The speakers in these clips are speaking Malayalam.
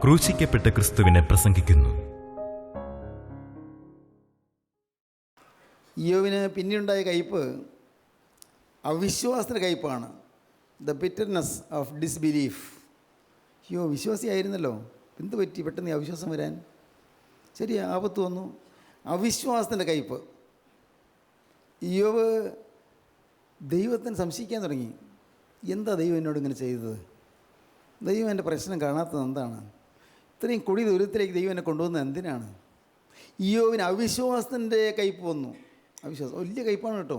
ക്രൂശിക്കപ്പെട്ട ക്രിസ്തുവിനെ പ്രസംഗിക്കുന്നു. ഇയ്യോബിന് പിന്നെയുണ്ടായ കയ്പ് അവിശ്വാസത്തിൻ്റെ കയ്പാണ്. The bitterness of disbelief. അയ്യോ, വിശ്വാസിയായിരുന്നല്ലോ, എന്ത് പറ്റി പെട്ടെന്ന് ഈ അവിശ്വാസം വരാൻ? ശരി, ആപത്ത് വന്നു. അവിശ്വാസത്തിൻ്റെ കയ്പ്. ഇയ്യോബ് ദൈവത്തിന് സംശയിക്കാൻ തുടങ്ങി. എന്താ ദൈവം എന്നോട് ഇങ്ങനെ ചെയ്തത്? ദൈവം എൻ്റെ പ്രശ്നം കാണാത്തത് എന്താണ്? ഇത്രയും കൊടി ദൂരത്തിലേക്ക് ദൈവം എന്നെ കൊണ്ടുവന്നത് എന്തിനാണ്? ഇയ്യോബിന് അവിശ്വാസത്തിൻ്റെ കയ്പ് വന്നു. അവിശ്വാസം വലിയ കയ്പാണ് കേട്ടോ.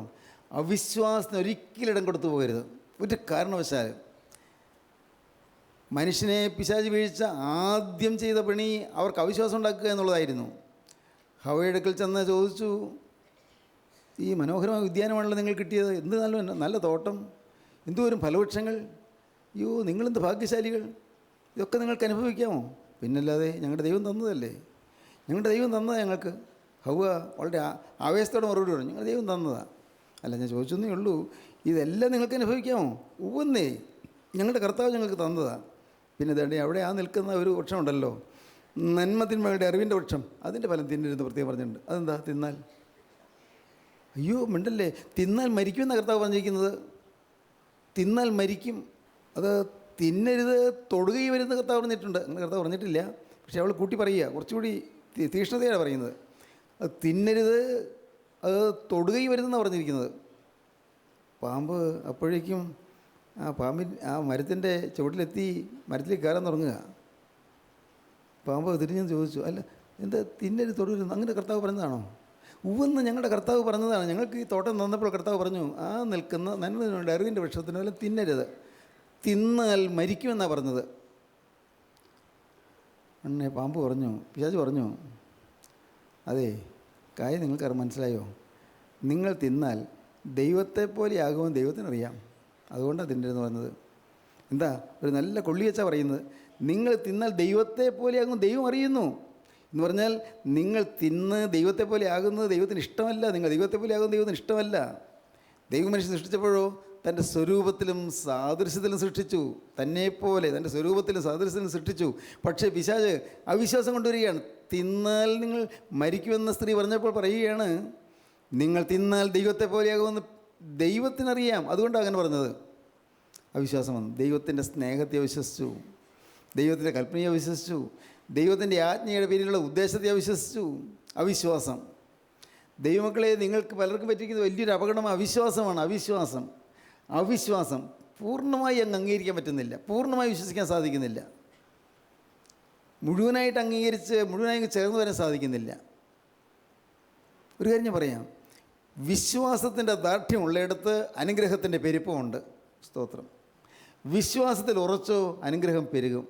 അവിശ്വാസത്തിന് ഒരിക്കലും ഇടം കൊടുത്തു പോകരുത്, ഒരു കാരണവശാലും. മനുഷ്യനെ പിശാച് വീഴ്ച ആദ്യം ചെയ്ത പണി അവർക്ക് അവിശ്വാസം ഉണ്ടാക്കുക എന്നുള്ളതായിരുന്നു. ഹവ്വയുടെ അടുക്കൽ ചെന്ന് ചോദിച്ചു, ഈ മനോഹരമായ ഉദ്യാനമാണല്ലോ നിങ്ങൾ കിട്ടിയത്, എന്ത് നല്ല തോട്ടം, എന്തോരം ഫലവൃക്ഷങ്ങൾ, അയ്യോ നിങ്ങളെന്ത് ഭാഗ്യശാലികൾ, ഇതൊക്കെ നിങ്ങൾക്ക് അനുഭവിക്കാമോ? പിന്നല്ലാതെ ഞങ്ങളുടെ ദൈവം തന്നതല്ലേ, ഞങ്ങളുടെ ദൈവം തന്നതാണ് ഞങ്ങൾക്ക്. ഹവ്വ വളരെ ആവേശത്തോടെ മറുപടി പറഞ്ഞു, ഞങ്ങളുടെ ദൈവം തന്നതാണ്. അല്ല, ഞാൻ ചോദിച്ചെന്നേ ഉള്ളൂ, ഇതെല്ലാം നിങ്ങൾക്ക് അനുഭവിക്കാമോ? ഉവ്വന്നേ, ഞങ്ങളുടെ കർത്താവ് ഞങ്ങൾക്ക് തന്നതാണ്. പിന്നെ ഇതേ അവിടെ നിൽക്കുന്ന ഒരു വൃക്ഷമുണ്ടല്ലോ, നന്മതിന്മയുടെ അറിവിൻ്റെ വൃക്ഷം, അതിൻ്റെ ഫലം തിന്നരുതെന്ന് പ്രത്യേകം പറഞ്ഞിട്ടുണ്ട്. അതെന്താ? തിന്നാൽ അയ്യോ മിണ്ടല്ലേ, തിന്നാൽ മരിക്കുമെന്ന കർത്താവ് പറഞ്ഞിരിക്കുന്നത്. തിന്നാൽ മരിക്കും, അത് തിന്നരുത്, തൊടുകയും വരുന്ന കർത്താവ് പറഞ്ഞിട്ടുണ്ട്. അങ്ങനെ കർത്താവ് പറഞ്ഞിട്ടില്ല, പക്ഷേ അവൾ കൂട്ടി പറയുക, കുറച്ചുകൂടി തീക്ഷ്ണതയാണ് പറയുന്നത്. അത് തിന്നരുത്, അത് തൊടുകയും വരുന്നെന്നാണ് പറഞ്ഞിരിക്കുന്നത്. പാമ്പ് അപ്പോഴേക്കും ആ മരത്തിൻ്റെ ചുവട്ടിലെത്തി മരത്തിലേക്ക് കയറാൻ തുടങ്ങുക. പാമ്പ് തിരിഞ്ഞെന്ന് ചോദിച്ചു, അല്ല എന്താ തിന്നരുത് തൊടരുത്, അങ്ങനെ കർത്താവ് പറഞ്ഞതാണോ? ഉവ്വെന്ന് ഞങ്ങളുടെ കർത്താവ് പറഞ്ഞതാണ്. ഞങ്ങൾക്ക് ഈ തോട്ടം തന്നപ്പോൾ കർത്താവ് പറഞ്ഞു, ആ നിൽക്കുന്ന നന്മയുടെ അറിവിൻ്റെ വൃക്ഷത്തിന് വല്ല തിന്നരുത്, തിന്നാൽ മരിക്കുമെന്നാണ് പറഞ്ഞത്. അണ്ണേ പാമ്പ് പറഞ്ഞു, പിശാച് പറഞ്ഞു, അതെ കാര്യം നിങ്ങൾക്ക് മനസ്സിലായോ? നിങ്ങൾ തിന്നാൽ ദൈവത്തെപ്പോലെയാകുമെന്ന് ദൈവത്തിനറിയാം, അതുകൊണ്ടാണ് തിന്നരുതെന്ന് പറഞ്ഞത്. എന്താ ഒരു നല്ല കൊള്ളി വെച്ചാൽ പറയുന്നത്, നിങ്ങൾ തിന്നാൽ ദൈവത്തെപ്പോലെയാകും ദൈവം അറിയുന്നു എന്ന് പറഞ്ഞാൽ, നിങ്ങൾ തിന്ന് ദൈവത്തെപ്പോലെ ആകുന്നത് ദൈവത്തിന് ഇഷ്ടമല്ല. നിങ്ങൾ ദൈവത്തെപ്പോലെ ആകുന്നത് ദൈവത്തിന് ഇഷ്ടമല്ല. ദൈവം മനുഷ്യൻ സൃഷ്ടിച്ചപ്പോഴോ തൻ്റെ സ്വരൂപത്തിലും സാദൃശ്യത്തിലും സൃഷ്ടിച്ചു, തന്നെപ്പോലെ തൻ്റെ സ്വരൂപത്തിലും സാദൃശ്യത്തിലും സൃഷ്ടിച്ചു. പക്ഷേ പിശാച് അവിശ്വാസം കൊണ്ടുവരികയാണ്. തിന്നാൽ നിങ്ങൾ മരിക്കുമെന്ന സ്ത്രീ പറഞ്ഞപ്പോൾ പറയുകയാണ്, നിങ്ങൾ തിന്നാൽ ദൈവത്തെപ്പോലെയാകുമെന്ന് ദൈവത്തിനറിയാം, അതുകൊണ്ടാണ് അങ്ങനെ പറഞ്ഞത്. അവിശ്വാസം വന്നു. ദൈവത്തിൻ്റെ സ്നേഹത്തെ അവിശ്വസിച്ചു, ദൈവത്തിൻ്റെ കൽപ്പനയെ അവിശ്വസിച്ചു, ദൈവത്തിൻ്റെ ആജ്ഞയുടെ പേരിലുള്ള ഉദ്ദേശത്തെ അവിശ്വസിച്ചു. അവിശ്വാസം. ദൈവമക്കളെ, നിങ്ങൾക്ക് പലർക്കും പറ്റിയിരിക്കുന്നത് വലിയൊരു അപകടമാണ് അവിശ്വാസമാണ്. അവിശ്വാസം പൂർണ്ണമായി അങ്ങ് അംഗീകരിക്കാൻ പറ്റുന്നില്ല, പൂർണ്ണമായി വിശ്വസിക്കാൻ സാധിക്കുന്നില്ല, മുഴുവനായിട്ട് അംഗീകരിച്ച് മുഴുവനായി ചേർന്ന് വരാൻ സാധിക്കുന്നില്ല. ഒരു കാര്യം ഞാൻ പറയാം, വിശ്വാസത്തിൻ്റെ ദാർഢ്യമുള്ളയിടത്ത് അനുഗ്രഹത്തിൻ്റെ പെരുപ്പമുണ്ട്. സ്തോത്രം. വിശ്വാസത്തിൽ ഉറച്ചോ അനുഗ്രഹം പെരുകും.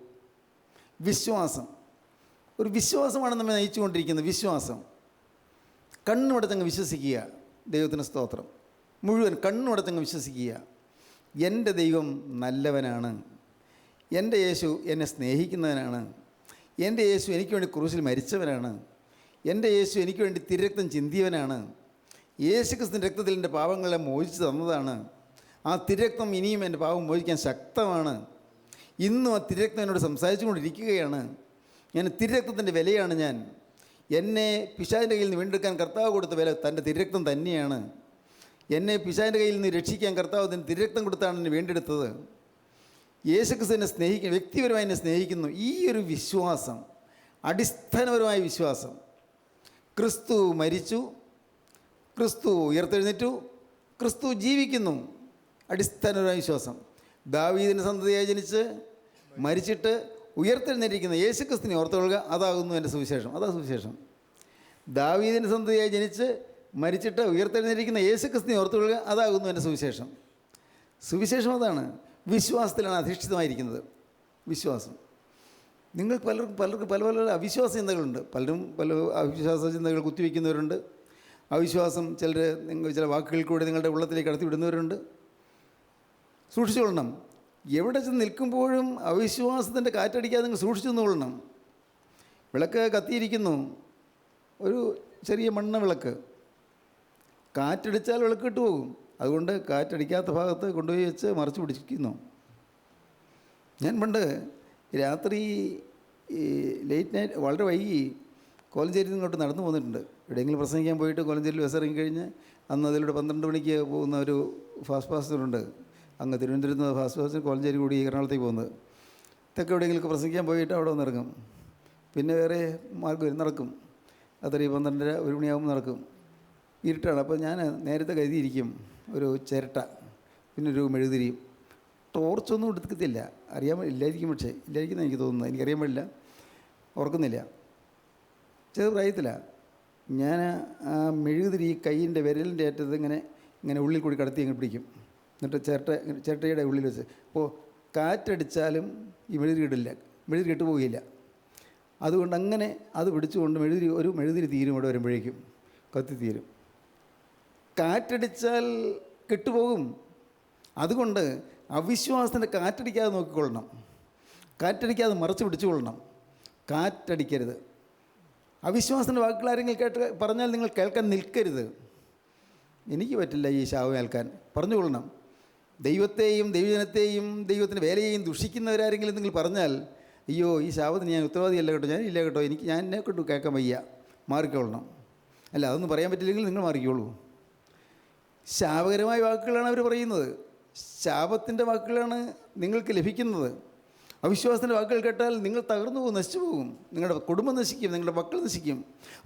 ഒരു വിശ്വാസമാണ് നമ്മെ നയിച്ചുകൊണ്ടിരിക്കുന്നത്. വിശ്വാസം കണ്ണുമടച്ചങ്ങ് വിശ്വസിക്കുക. ദൈവത്തിന് സ്തോത്രം. മുഴുവൻ കണ്ണുമടച്ചങ്ങ് വിശ്വസിക്കുക. എൻ്റെ ദൈവം നല്ലവനാണ്, എൻ്റെ യേശു എന്നെ സ്നേഹിക്കുന്നവനാണ്, എൻ്റെ യേശു എനിക്ക് വേണ്ടി ക്രൂശിൽ മരിച്ചവനാണ്, എൻ്റെ യേശു എനിക്ക് വേണ്ടി തിരുരക്തം ചിന്തിയവനാണ്, യേശു ക്രിസ്തുവിൻ്റെ രക്തത്തിൽ എൻ്റെ പാപങ്ങളെ മോചിച്ച് തന്നതാണ്. ആ തിരുരക്തം ഇനിയും എൻ്റെ പാപം മോചിക്കാൻ ശക്തമാണ്. ഇന്നും ആ തിരുരക്തം എന്നോട് സംസാരിച്ചു കൊണ്ടിരിക്കുകയാണ്. ഞാൻ തിരുരക്തത്തിൻ്റെ വിലയാണ് ഞാൻ. എന്നെ പിശാചിൻ്റെ കയ്യിൽ നിന്ന് വീണ്ടെടുക്കാൻ കർത്താവ് കൊടുത്ത വില തൻ്റെ തിരുരക്തം തന്നെയാണ്. എന്നെ പിശാചിൻ്റെ കയ്യിൽ നിന്ന് രക്ഷിക്കാൻ കർത്താവ് തൻ്റെ തിരുരക്തം കൊടുത്താണ് എന്നെ വീണ്ടെടുത്തത്. യേശുക്രിസ്തു എന്നെ സ്നേഹിക്കുന്നു, വ്യക്തിപരമായി എന്നെ സ്നേഹിക്കുന്നു. ഈ ഒരു വിശ്വാസം, അടിസ്ഥാനപരമായ വിശ്വാസം. ക്രിസ്തു മരിച്ചു, ക്രിസ്തു ഉയർത്തെഴുന്നേറ്റു, ക്രിസ്തു ജീവിക്കുന്നു. അടിസ്ഥാനപരമായ വിശ്വാസം. ദാവീദിൻ്റെ സന്തതിയായി ജനിച്ച് മരിച്ചിട്ട് ഉയർത്തെഴുന്നേറ്റിരിക്കുന്ന യേശുക്രിസ്തുവിനെ ഓർത്തുകൊള്ളുക, അതാകുന്നു എൻ്റെ സുവിശേഷം. അതാ സുവിശേഷം. ദാവീദിൻ്റെ സന്തതിയായി ജനിച്ച് മരിച്ചിട്ട് ഉയർത്തെഴുന്നേറ്റിരിക്കുന്ന യേശുക്രിസ്തുവിനെ ഓർത്തുകൊള്ളുക, അതാകുന്നു എൻ്റെ സുവിശേഷം. സുവിശേഷം അതാണ്. വിശ്വാസത്തിലാണ് അധിഷ്ഠിതമായിരിക്കുന്നത്. വിശ്വാസം. നിങ്ങൾക്ക് പലർക്കും പല അവിശ്വാസ ചിന്തകളുണ്ട്. പലരും പല അവിശ്വാസ ചിന്തകൾ കുത്തിവെക്കുന്നവരുണ്ട്. അവിശ്വാസം ചില വാക്കുകളിൽ കൂടെ നിങ്ങളുടെ ഉള്ളത്തിലേക്ക് കടത്തി വിടുന്നവരുണ്ട്. സൂക്ഷിച്ചുകൊള്ളണം. എവിടെ ചെന്ന് നിൽക്കുമ്പോഴും അവിശ്വാസത്തിൻ്റെ കാറ്റടിക്കാതെ നിങ്ങൾ സൂക്ഷിച്ചു നിന്നുകൊള്ളണം. വിളക്ക് കത്തിയിരിക്കുന്നു, ഒരു ചെറിയ മണ്ണ വിളക്ക്. കാറ്റടിച്ചാൽ വിളക്ക് കിട്ടുപോകും. അതുകൊണ്ട് കാറ്റടിക്കാത്ത ഭാഗത്ത് കൊണ്ടുപോയി വെച്ച് മറച്ചു പിടിക്കുന്നു. ഞാൻ പണ്ട് രാത്രി ഈ ലേറ്റ് നൈറ്റ് വളരെ വൈകി കോലഞ്ചേരിയിൽ നിന്ന് ഇങ്ങോട്ട് നടന്നു പോന്നിട്ടുണ്ട്. എവിടെയെങ്കിലും പ്രസംഗിക്കാൻ പോയിട്ട് കോലഞ്ചേരിയിൽ ബസ് ഇറങ്ങിക്കഴിഞ്ഞ് അന്ന് അതിലൂടെ 12 മണിക്ക് പോകുന്ന ഒരു ഫാസ്റ്റ് പാസഞ്ചറുണ്ട്. അങ്ങ് തിരുവനന്തപുരത്ത് നിന്ന് ഫാസ്റ്റ് പാസഞ്ചർ കോലഞ്ചേരി കൂടി എറണാകുളത്തേക്ക് പോകുന്നത്. ഇതൊക്കെ എവിടെയെങ്കിലും പ്രസംഗിക്കാൻ പോയിട്ട് അവിടെ വന്ന് ഇറങ്ങും. പിന്നെ വേറെ മാർഗ്ഗം നടക്കും. അത്ര 12:30 1 മണിയാകുമ്പോൾ നടക്കും. ഇരുട്ടാണ്. അപ്പോൾ ഞാൻ നേരത്തെ കരുതിയിരിക്കും ഒരു ചിരട്ട, പിന്നെ ഒരു മെഴുകുതിരിയും. ടോർച്ചൊന്നും എടുക്കത്തില്ല. ഇല്ലായിരിക്കും, പക്ഷേ ഇല്ലായിരിക്കും എനിക്ക് തോന്നുന്നത്. എനിക്കറിയാൻ പാടില്ല, ഓർക്കുന്നില്ല. ചെറു പ്രായത്തിലാണ്. ഞാൻ ആ മെഴുകുതിരി കൈയിൻ്റെ വിരലിൻ്റെ അറ്റത്ത് ഇങ്ങനെ ഉള്ളിൽ കൂടി കടത്തി അങ്ങ് പിടിക്കും. എന്നിട്ട് ചിരട്ടയുടെ ഉള്ളിൽ വെച്ച്, അപ്പോൾ കാറ്റടിച്ചാലും ഈ മെഴുകുതിരി ഇടില്ല, മെഴുകുതിരി കെട്ടുപോകില്ല. അതുകൊണ്ട് അങ്ങനെ അത് പിടിച്ചുകൊണ്ട് ഒരു മെഴുകുതിരി തീരും. ഇവിടെ വരുമ്പോഴേക്കും കത്തിത്തീരും. കാറ്റടിച്ചാൽ കെട്ടുപോകും. അതുകൊണ്ട് അവിശ്വാസത്തിൻ്റെ കാറ്റടിക്കാതെ നോക്കിക്കൊള്ളണം, കാറ്റടിക്കാതെ മറച്ച് പിടിച്ചുകൊള്ളണം. കാറ്റടിക്കരുത്. അവിശ്വാസത്തിൻ്റെ വാക്കുകൾ ആരെങ്കിലും പറഞ്ഞാൽ നിങ്ങൾ കേൾക്കാൻ നിൽക്കരുത്. എനിക്ക് പറ്റില്ല ഈ ശാപം കേൾക്കാൻ. പറഞ്ഞുകൊള്ളണം. ദൈവത്തെയും ദൈവജനത്തെയും ദൈവത്തിൻ്റെ വേലയെയും ദുഷിക്കുന്നവരാരെങ്കിലും നിങ്ങൾ പറഞ്ഞാൽ, അയ്യോ ഈ ശാപത്തിന് ഞാൻ ഉത്തരവാദിയല്ല കേട്ടോ, ഞാൻ ഇല്ല കേട്ടോ, ഞാൻ എന്നെ കൊണ്ട് കേൾക്കാൻ വയ്യ, മാറിക്കൊള്ളണം. അല്ല, അതൊന്നും പറയാൻ പറ്റില്ലെങ്കിൽ നിങ്ങൾ മാറിക്കോളൂ. ശാപകരമായ വാക്കുകളാണ് അവർ പറയുന്നത്. ശാപത്തിൻ്റെ വാക്കുകളാണ് നിങ്ങൾക്ക് ലഭിക്കുന്നത്. അവിശ്വാസത്തിൻ്റെ വാക്കുകൾ കേട്ടാൽ നിങ്ങൾ തകർന്നു പോകും, നശിച്ചു പോകും. നിങ്ങളുടെ കുടുംബം നശിക്കും, നിങ്ങളുടെ മക്കൾ നശിക്കും.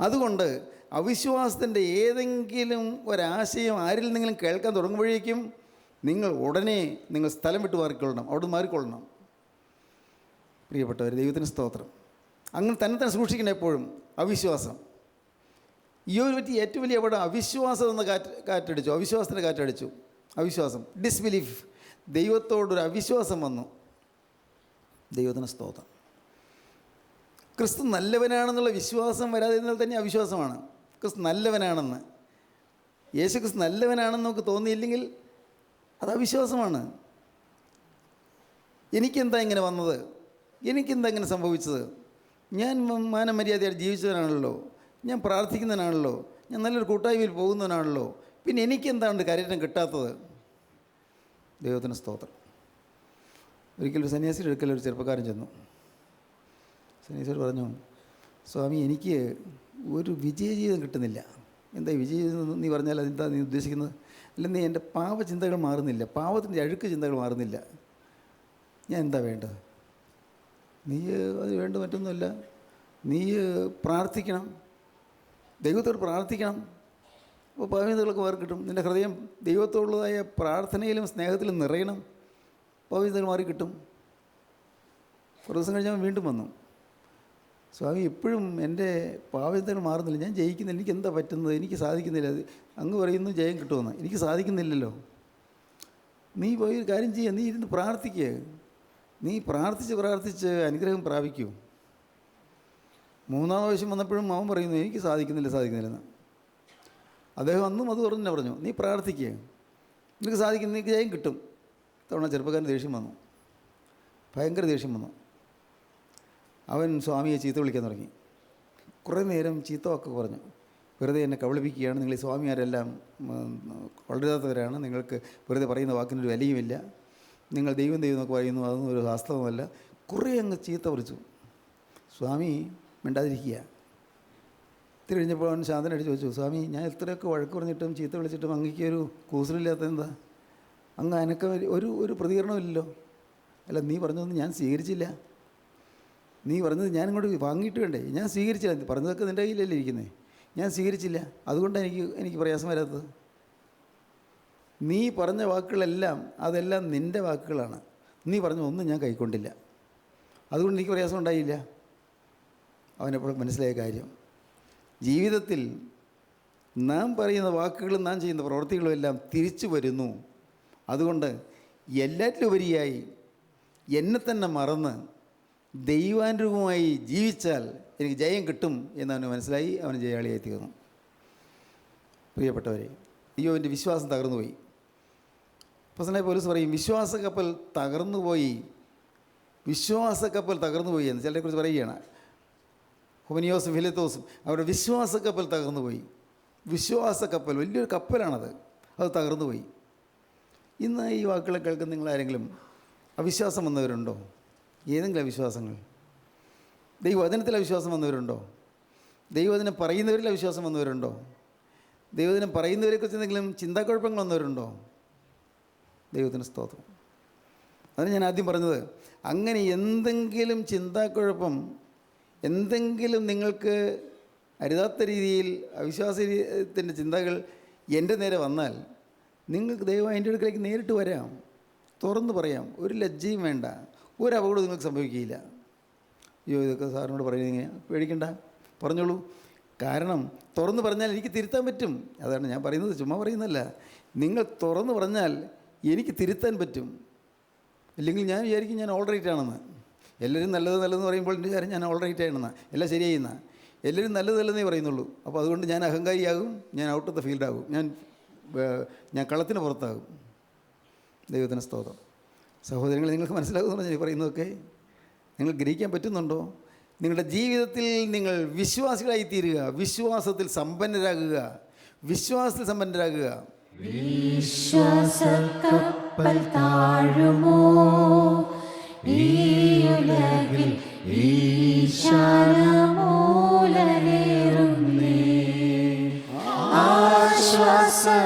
അതുകൊണ്ട് അവിശ്വാസത്തിൻ്റെ ഏതെങ്കിലും ഒരാശയം ആരിൽ നിന്നെങ്കിലും കേൾക്കാൻ തുടങ്ങുമ്പോഴേക്കും നിങ്ങൾ ഉടനെ സ്ഥലം വിട്ട് മാറിക്കൊള്ളണം, അവിടെ മാറിക്കൊള്ളണം. പ്രിയപ്പെട്ടവർ, ദൈവത്തിന് സ്തോത്രം. അങ്ങനെ തന്നെ സൂക്ഷിക്കണം എപ്പോഴും. അവിശ്വാസം ഈ ഒരു പറ്റി ഏറ്റവും വലിയ അവിടെ അവിശ്വാസം എന്ന കാറ്റടിച്ചു. അവിശ്വാസത്തിൻ്റെ കാറ്റടിച്ചു. അവിശ്വാസം, ഡിസ്ബിലീഫ്. ദൈവത്തോടൊരു അവിശ്വാസം വന്നു. ദൈവത്തിന് സ്തോത്രം. ക്രിസ്തു നല്ലവനാണെന്നുള്ള വിശ്വാസം വരാതിരുന്നാൽ തന്നെ അവിശ്വാസമാണ്. ക്രിസ്തു നല്ലവനാണെന്ന്, യേശു ക്രിസ്തു നല്ലവനാണെന്ന് നമുക്ക് തോന്നിയില്ലെങ്കിൽ അത് അവിശ്വാസമാണ്. എനിക്കെന്താ ഇങ്ങനെ വന്നത്, എനിക്കെന്താ ഇങ്ങനെ സംഭവിച്ചത്? ഞാൻ മാനമര്യാദയായിട്ട് ജീവിച്ചവനാണല്ലോ, ഞാൻ പ്രാർത്ഥിക്കുന്നവനാണല്ലോ, ഞാൻ നല്ലൊരു കൂട്ടായ്മയിൽ പോകുന്നവനാണല്ലോ, പിന്നെ എനിക്കെന്താണ്ട് കരയറ്റം കിട്ടാത്തത്? ദൈവത്തിന് സ്തോത്രം. ഒരിക്കലും ഒരു സന്യാസിയുടെ അടുക്കൽ ഒരു ചെറുപ്പക്കാരൻ ചെന്നു. സന്യാസിയോട് പറഞ്ഞു, സ്വാമി, എനിക്ക് ഒരു വിജയജീവിതം കിട്ടുന്നില്ല. എന്താ വിജയജീവിതം നീ പറഞ്ഞാൽ അതെന്താ നീ ഉദ്ദേശിക്കുന്നത്? അല്ലെങ്കിൽ എൻ്റെ പാപചിന്തകൾ മാറുന്നില്ല, പാവത്തിൻ്റെ അഴുക്ക് ചിന്തകൾ മാറുന്നില്ല. ഞാൻ എന്താ വേണ്ടത്? നീ അത് വേണ്ട മറ്റൊന്നുമല്ല, നീ പ്രാർത്ഥിക്കണം, ദൈവത്തോട് പ്രാർത്ഥിക്കണം. അപ്പോൾ പാവചിന്തകളൊക്കെ മാറി കിട്ടും. നിൻ്റെ ഹൃദയം ദൈവത്തോടുള്ളതായ പ്രാർത്ഥനയിലും സ്നേഹത്തിലും നിറയണം, പാവചിന്തകൾ മാറി കിട്ടും. കുറേ ദിവസം കഴിഞ്ഞാൽ വീണ്ടും വന്നു. സ്വാമി, ഇപ്പോഴും എൻ്റെ പാവചിന്തകൾ മാറുന്നില്ല, ഞാൻ ജയിക്കുന്നില്ല, എനിക്ക് എന്താ പറ്റുന്നത്? എനിക്ക് സാധിക്കുന്നില്ല. അത് അങ്ങ് പറയുന്നു ജയം കിട്ടുമെന്ന്, എനിക്ക് സാധിക്കുന്നില്ലല്ലോ. നീ പോയി ഒരു കാര്യം ചെയ്യുക, നീ ഇരുന്ന് പ്രാർത്ഥിക്കുക. നീ പ്രാർത്ഥിച്ച് അനുഗ്രഹം പ്രാപിക്കൂ. 3-ാം പ്രാവശ്യം വന്നപ്പോഴും അവൻ പറയുന്നു എനിക്ക് സാധിക്കുന്നില്ലെന്ന്. അദ്ദേഹം അന്നും അത് പറഞ്ഞു, നീ പ്രാർത്ഥിക്കുക, നിനക്ക് സാധിക്കും, നിനക്ക് ജയം കിട്ടും. തവണ ചെറുപ്പക്കാരൻ ദേഷ്യം വന്നു, ഭയങ്കര ദേഷ്യം വന്നു. അവൻ സ്വാമിയെ ചീത്ത വിളിക്കാൻ തുടങ്ങി. കുറേ നേരം ചീത്ത വാക്ക് പറഞ്ഞു. വെറുതെ എന്നെ കബളിപ്പിക്കുകയാണ്, നിങ്ങൾ ഈ സ്വാമിമാരെല്ലാം വളരാത്തവരാണ്, നിങ്ങൾക്ക് വെറുതെ പറയുന്ന വാക്കിനൊരു വിലയുമില്ല, നിങ്ങൾ ദൈവം എന്നൊക്കെ പറയുന്നു, അതൊന്നും ഒരു വാസ്തവമല്ല. കുറേ അങ്ങ് ചീത്ത പറിച്ചു. സ്വാമി മിണ്ടാതിരിക്കുക. ഇത്തിരി കഴിഞ്ഞപ്പോൾ അവൻ ശാന്തനായിട്ട് ചോദിച്ചു, സ്വാമി, ഞാൻ ഇത്രയൊക്കെ വഴക്ക് പറഞ്ഞിട്ടും ചീത്ത വിളിച്ചിട്ടും അങ്ങേക്ക് ഒരു കൂസലില്ലാത്ത എന്താ? അങ്ങ് അനക്കം ഒരു പ്രതികരണമില്ലല്ലോ. അല്ല, നീ പറഞ്ഞതൊന്നും ഞാൻ സ്വീകരിച്ചില്ല. നീ പറഞ്ഞത് ഞാൻ ഇങ്ങോട്ട് വാങ്ങിയിട്ട് വേണ്ടേ? ഞാൻ സ്വീകരിച്ചില്ല. പറഞ്ഞതൊക്കെ നിൻ്റെ കയ്യിലല്ലേ ഇരിക്കുന്നത്, ഞാൻ സ്വീകരിച്ചില്ല. അതുകൊണ്ടാണ് എനിക്ക് പ്രയാസം വരാത്തത്. നീ പറഞ്ഞ വാക്കുകളെല്ലാം അതെല്ലാം നിൻ്റെ വാക്കുകളാണ്. നീ പറഞ്ഞ ഒന്നും ഞാൻ കൈക്കൊണ്ടില്ല, അതുകൊണ്ട് എനിക്ക് പ്രയാസം ഉണ്ടായില്ല. അവനെപ്പോഴും മനസ്സിലായ കാര്യം, ജീവിതത്തിൽ നാം പറയുന്ന വാക്കുകളും നാം ചെയ്യുന്ന പ്രവൃത്തികളും എല്ലാം തിരിച്ചു വരുന്നു. അതുകൊണ്ട് എല്ലാറ്റിലുപരിയായി എന്നെ തന്നെ മറന്ന് ദൈവാനുരൂപമായി ജീവിച്ചാൽ എനിക്ക് ജയം കിട്ടും എന്നവന് മനസ്സിലായി. അവന് ജയാളിയായി തീർന്നു. പ്രിയപ്പെട്ടവരെ, അയ്യോൻ്റെ വിശ്വാസം തകർന്നുപോയി. അപ്പോസ്തലനായ പൗലോസ് പറയും, വിശ്വാസക്കപ്പൽ തകർന്നുപോയി എന്ന് ചിലരെക്കുറിച്ച് പറയുകയാണ്. ഹുമനിയോസും ഫിലിത്തോസും അവരുടെ വിശ്വാസക്കപ്പൽ തകർന്നുപോയി. വിശ്വാസക്കപ്പൽ വലിയൊരു കപ്പലാണത്, അത് തകർന്നുപോയി. ഇന്ന് ഈ വാക്കുകളെ കേൾക്കുന്ന നിങ്ങളാരെങ്കിലും അവിശ്വാസം വന്നവരുണ്ടോ? ഏതെങ്കിലും അവിശ്വാസങ്ങൾ? ദൈവവചനത്തിൽ അവിശ്വാസം വന്നവരുണ്ടോ? ദൈവവചനം പറയുന്നവരിൽ അവിശ്വാസം വന്നവരുണ്ടോ? ദൈവവചനം പറയുന്നവരെക്കുറിച്ച് എന്തെങ്കിലും ചിന്താക്കുഴപ്പങ്ങൾ വന്നവരുണ്ടോ? ദൈവത്തിന് സ്തോത്രം. അതിന് ഞാൻ ആദ്യം പറഞ്ഞത്, അങ്ങനെ എന്തെങ്കിലും ചിന്താക്കുഴപ്പം, എന്തെങ്കിലും നിങ്ങൾക്ക് അരുതാത്ത രീതിയിൽ അവിശ്വാസത്തിൻ്റെ ചിന്തകൾ എൻ്റെ നേരെ വന്നാൽ നിങ്ങൾക്ക് ദൈവം എൻ്റെ അടുക്കലേക്ക് നേരിട്ട് വരാം, തുറന്ന് പറയാം. ഒരു ലജ്ജയും വേണ്ട, ഒരു അപകടവും നിങ്ങൾക്ക് സംഭവിക്കുകയില്ല. അയ്യോ ഇതൊക്കെ സാറിനോട് പറയുന്നത് എങ്ങനെയാണ്? പേടിക്കണ്ട, പറഞ്ഞോളൂ. കാരണം തുറന്ന് പറഞ്ഞാൽ എനിക്ക് തിരുത്താൻ പറ്റും. അതാണ് ഞാൻ പറയുന്നത്, ചുമ്മാ പറയുന്നതല്ല. നിങ്ങൾ തുറന്ന് പറഞ്ഞാൽ എനിക്ക് തിരുത്താൻ പറ്റും. ഇല്ലെങ്കിൽ ഞാൻ വിചാരിക്കും ഞാൻ ഓൾ റൈറ്റ് ആണെന്ന്. എല്ലാവരും നല്ലതെന്ന് പറയുമ്പോൾ എൻ്റെ കാര്യം ഞാൻ ഓൾ റൈറ്റ് ആണെന്ന്, എല്ലാം ശരിയായിന്ന. എല്ലാവരും നല്ലതല്ലെന്നേ പറയുന്നുള്ളൂ. അപ്പോൾ അതുകൊണ്ട് ഞാൻ അഹങ്കാരിയാകും, ഞാൻ ഔട്ട് ഓഫ് ദ ഫീൽഡാകും, ഞാൻ കളത്തിന് പുറത്താകും. ദൈവത്തിന് സ്തോത്രം. സഹോദരങ്ങൾ, നിങ്ങൾക്ക് മനസ്സിലാകുന്നുണ്ടോ ഞാൻ പറയുന്നതൊക്കെ? നിങ്ങൾ ഗ്രഹിക്കാൻ പറ്റുന്നുണ്ടോ? നിങ്ങളുടെ ജീവിതത്തിൽ നിങ്ങൾ വിശ്വാസികളായി തീരുക, വിശ്വാസത്തിൽ സമ്പന്നരാകുക, വിശ്വാസത്തിൽ സമ്പന്നരാകുക. വിശ്വാസക്കപ്പൽ താഴുമോ ഈ ഉലകിൽ, ഈശാനമൂലനേറുന്നേ. ആശ്വാസമേകുവാൻ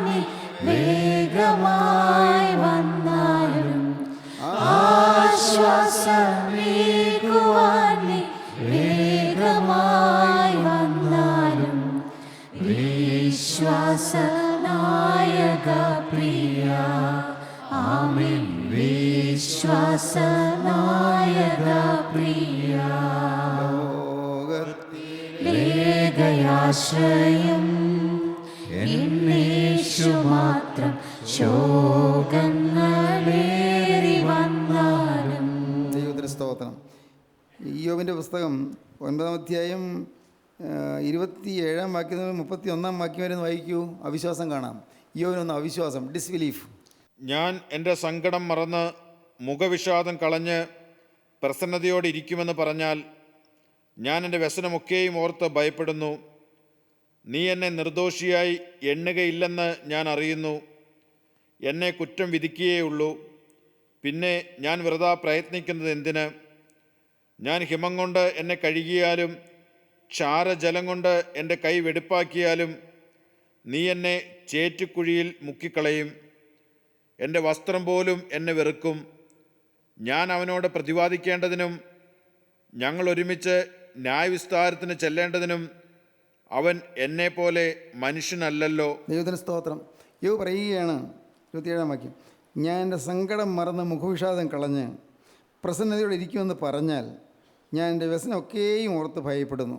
നീ വേഗമായി വന്നാലും, ആശ്വാസമേകുവാൻ നീ വേഗമായി വന്നാലും, വിശ്വാസനായക പ്രിയ, ആമേൻ. വിശ്വാസനായക പ്രിയ, ലേഖയാശ്രയം എന്നേശു മാത്രം, ശോകങ്ങളേറി വന്നാലും. ദൈവത്തിന് സ്തോത്രം. ഇയ്യോബിൻ്റെ പുസ്തകം 9-ാം അധ്യായം 27-ാം വാക്യം മുതൽ 31-ാം വാക്യം വരെ വായിക്കൂ. അവിശ്വാസം കാണാം. ഇയ്യോബിനൊന്ന് അവിശ്വാസം, ഡിസ്ബിലീഫ്. ഞാൻ എൻ്റെ സങ്കടം മറന്ന് മുഖവിഷാദം കളഞ്ഞ് പ്രസന്നതയോടെ ഇരിക്കുമെന്ന് പറഞ്ഞാൽ ഞാൻ എൻ്റെ വ്യസനമൊക്കെയും ഓർത്ത് ഭയപ്പെടുന്നു. നീ എന്നെ നിർദോഷിയായി എണ്ണുകയില്ലെന്ന് ഞാൻ അറിയുന്നു. എന്നെ കുറ്റം വിധിക്കുകയുള്ളൂ. പിന്നെ ഞാൻ വെറുതെ പ്രയത്നിക്കുന്നത് എന്തിന്? ഞാൻ ഹിമം കൊണ്ട് എന്നെ കഴുകിയാലും ക്ഷാരജലം കൊണ്ട് എൻ്റെ കൈ വെടുപ്പാക്കിയാലും നീ എന്നെ ചേറ്റുകുഴിയിൽ മുക്കിക്കളയും. എൻ്റെ വസ്ത്രം പോലും എന്നെ വെറുക്കും. ഞാൻ അവനോട് പ്രതിവാദിക്കേണ്ടതിനും ഞങ്ങൾ ഒരുമിച്ച് ന്യായവിസ്താരത്തിന് ചെല്ലേണ്ടതിനും അവൻ എന്നെപ്പോലെ മനുഷ്യനല്ലല്ലോ. ദൈവത്തിന് സ്തോത്രം. യോബ് പറയുകയാണ്, 27-ാം വാക്യം, ഞാൻ എൻ്റെ സങ്കടം മറന്ന് മുഖവിഷാദം കളഞ്ഞ് പ്രസന്നതയോടെ ഇരിക്കുമെന്ന് പറഞ്ഞാൽ ഞാൻ എൻ്റെ വ്യസനമൊക്കെയും ഓർത്ത് ഭയപ്പെടുന്നു.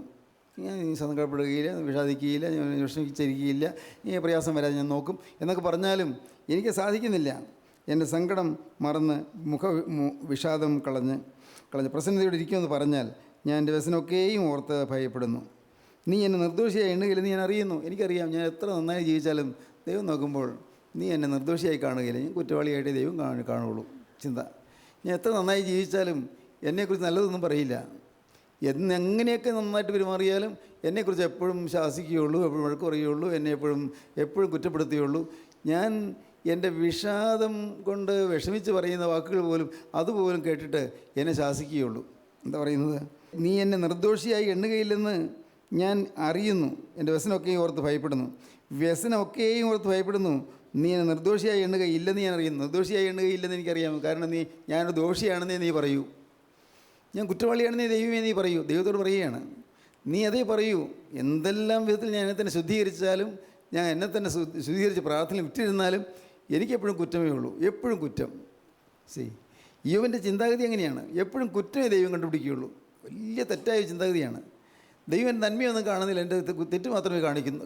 ഞാൻ സങ്കടപ്പെടുകയില്ല, വിഷാദിക്കുകയില്ല, ഞാൻ വിഷമിച്ചിരിക്കുകയില്ല, ഈ പ്രയാസം വരാതെ ഞാൻ നോക്കും എന്നൊക്കെ പറഞ്ഞാലും എനിക്ക് സാധിക്കുന്നില്ല. എൻ്റെ സങ്കടം മറന്ന് വിഷാദം കളഞ്ഞ് പ്രസന്നതയോടെ ഇരിക്കുമെന്ന് പറഞ്ഞാൽ ഞാൻ എൻ്റെ വ്യസനമൊക്കെയും ഓർത്ത് ഭയപ്പെടുന്നു. നീ എന്നെ നിർദോഷിയായി എണ്ണുകയില്ലെന്ന് ഞാൻ അറിയുന്നു. എനിക്കറിയാം, ഞാൻ എത്ര നന്നായി ജീവിച്ചാലും ദൈവം നോക്കുമ്പോൾ നീ എന്നെ നിർദോഷിയായി കാണുകയില്ല, ഞാൻ കുറ്റവാളിയായിട്ടേ ദൈവം കാണുകയുള്ളൂ. ചിന്ത, ഞാൻ എത്ര നന്നായി ജീവിച്ചാലും എന്നെക്കുറിച്ച് നല്ലതൊന്നും പറയില്ല. എങ്ങനെയൊക്കെ നന്നായിട്ട് പെരുമാറിയാലും എന്നെക്കുറിച്ച് എപ്പോഴും ശാസിക്കുകയുള്ളൂ, എപ്പോഴും വഴക്ക് പറയുകയുള്ളൂ, എന്നെ എപ്പോഴും കുറ്റപ്പെടുത്തുകയുള്ളൂ. ഞാൻ എൻ്റെ വിഷാദം കൊണ്ട് വിഷമിച്ച് പറയുന്ന വാക്കുകൾ പോലും അതുപോലും കേട്ടിട്ട് എന്നെ ശാസിക്കുകയുള്ളൂ. എന്താ പറയുന്നത്? നീ എന്നെ നിർദോഷിയായി എണ്ണുകയില്ലെന്ന് ഞാൻ അറിയുന്നു. എൻ്റെ വ്യസനമൊക്കെയും ഓർത്ത് ഭയപ്പെടുന്നു. വ്യസനമൊക്കെയും ഓർത്ത് ഭയപ്പെടുന്നു. നീ എന്നെ നിർദോഷിയായി എണ്ണുകയില്ലെന്ന് ഞാൻ അറിയുന്നു. നിർദോഷിയായി എണ്ണുകയില്ലെന്ന് എനിക്കറിയാം. കാരണം ഞാനൊരു ദോഷിയാണെന്നേ നീ പറയൂ, ഞാൻ കുറ്റവാളിയാണെന്നേ ദൈവമേ നീ പറയൂ. ദൈവത്തോട് പറയുകയാണ്, നീ അതേ പറയൂ. എന്തെല്ലാം വിധത്തിൽ ഞാൻ എന്നെ തന്നെ ശുദ്ധീകരിച്ചാലും, ഞാൻ എന്നെ തന്നെ ശുദ്ധീകരിച്ച് പ്രാർത്ഥന വിട്ടിരുന്നാലും എനിക്കെപ്പോഴും കുറ്റമേ ഉള്ളൂ, എപ്പോഴും കുറ്റം. യോബിൻ്റെ ചിന്താഗതി എങ്ങനെയാണ്? എപ്പോഴും കുറ്റമേ ദൈവം കണ്ടുപിടിക്കുകയുള്ളൂ. വലിയ തെറ്റായ ചിന്താഗതിയാണ്. ദൈവം എൻ്റെ നന്മയൊന്നും കാണുന്നില്ല, എൻ്റെ തെറ്റ് മാത്രമേ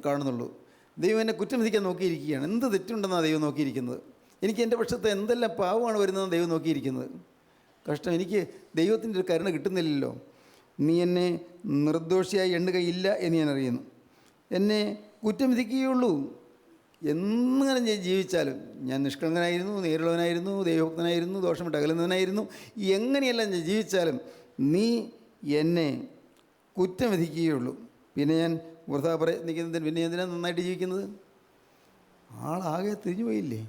കാണുന്നുള്ളൂ. ദൈവം എന്നെ കുറ്റം വിധിക്കാൻ നോക്കിയിരിക്കുകയാണ്. എന്ത് തെറ്റുണ്ടെന്നാണ് ദൈവം നോക്കിയിരിക്കുന്നത്? എനിക്ക് എൻ്റെ പക്ഷത്തെ എന്തെല്ലാം പാവമാണ് വരുന്നതെന്ന് ദൈവം നോക്കിയിരിക്കുന്നത്. കഷ്ടം, എനിക്ക് ദൈവത്തിൻ്റെ ഒരു കരുണ കിട്ടുന്നില്ലല്ലോ. നീ എന്നെ നിർദോഷിയായി എണ്ണുകയില്ല എന്ന് ഞാൻ അറിയുന്നു. എന്നെ കുറ്റം വിധിക്കുകയുള്ളൂ. എങ്ങനെ ഞാൻ ജീവിച്ചാലും, ഞാൻ നിഷ്കളങ്കനായിരുന്നു, നേരുള്ളവനായിരുന്നു, ദൈവഭക്തനായിരുന്നു, ദോഷമിട്ട് അകലുന്നവനായിരുന്നു, എങ്ങനെയെല്ലാം ഞാൻ ജീവിച്ചാലും നീ എന്നെ കുറ്റം വിധിക്കുകയുള്ളൂ. പിന്നെ ഞാൻ വൃഥാ പ്രയത്നിക്കുന്നതിന് പിന്നെ എന്തിനാണ് നന്നായിട്ട് ജീവിക്കുന്നത്? ആളാകെ തിരിഞ്ഞു പോയില്ലേ?